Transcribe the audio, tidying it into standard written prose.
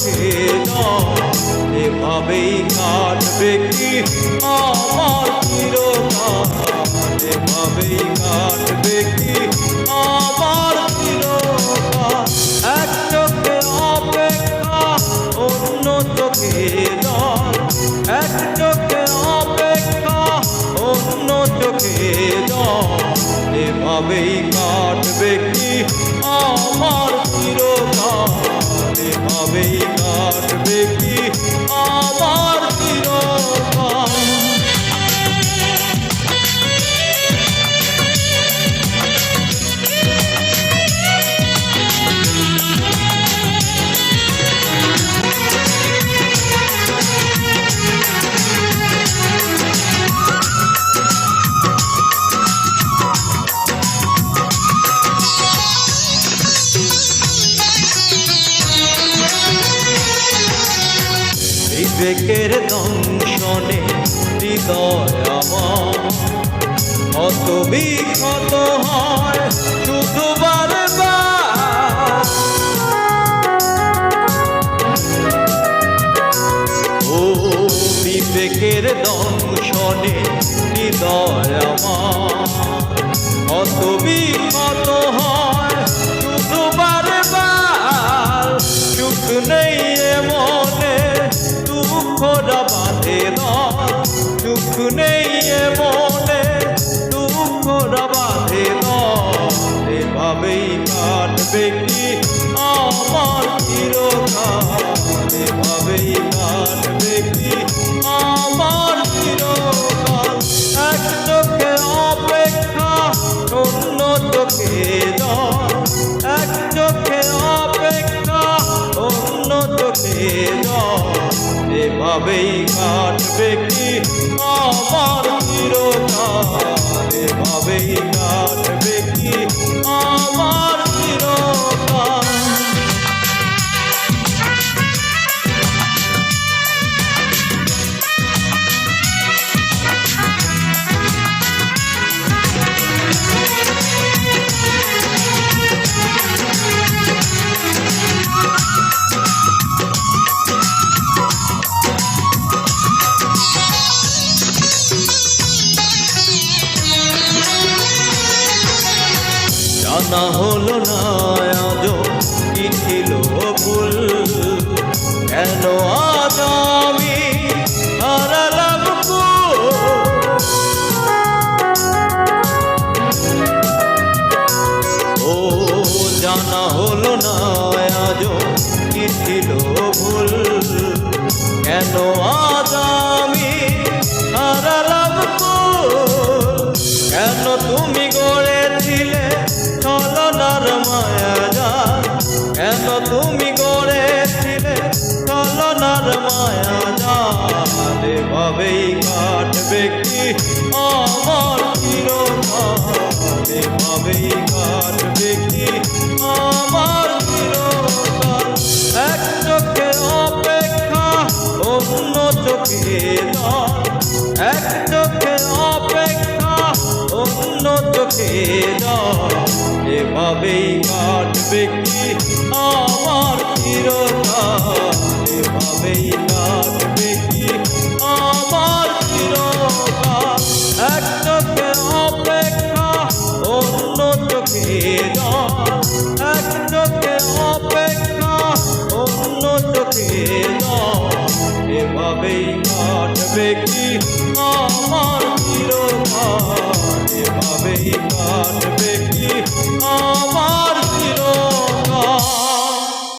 চোখে জল এভাবেই কাটবে কি আমার চিরকাল এভাবেই কাটবে কি আমার চিরকাল এক চোখে অপেক্ষা অন্য চোখে জল এক চোখে অপেক্ষা অন্য চোখে জল এভাবেই কাটবে কি আমার চিরকাল এভাবেই কাটবে কি আমার চিরকাল বিবেকের দংশনে হৃদয় আমার কত বিক্ষত হয় শুধু বারবার ও বিবেকের দংশনে হৃদয় আমার কত বিক্ষত হয় শুধু বারবার সুখ নেই মনে দুঃখরা বাঁধে দল সুখ নেই মনে দুঃখরা বাঁধে দল এভাবেই কাটবে কি আমার চিরকাল এভাবেই কাটবে কি আমার চিরকাল এক চোখে অপেক্ষা অন্য চোখে জল এক চোখে অপেক্ষা অন্য চোখে জল এভাবেই কাটবে কি আমার চিরকাল এভাবেই কাটবে কি আমার চিরকাল জানা হলো না আজ কি ছিল ভুল কেন আজ আমি হারালাম ও জানা হলো না আজ কি ছিল ভুল কেন আজ আমি হারালাম কেন তুমি গড়েছিলে ছলনার মায়াজাল কেন তুমি গড়েছিলে ছলনার মায়াজাল এভাবেই কাটবে কি আমার চিরকাল এভাবেই কাটবে কি আমার চিরকাল এক চোখে অপেক্ষা অন্য চোখে জল এক চোখে অপেক্ষা অন্য চোখে জল এভাবেই কাটবে কি আমার চিরকাল এভাবেই কাটবে কি আমার চিরকাল এক চোখে অপেক্ষা অন্য চোখে জল এক চোখে অপেক্ষা অন্য চোখে জল এভাবেই কাটবে কি আমার চিরকাল এভাবেই কাটবে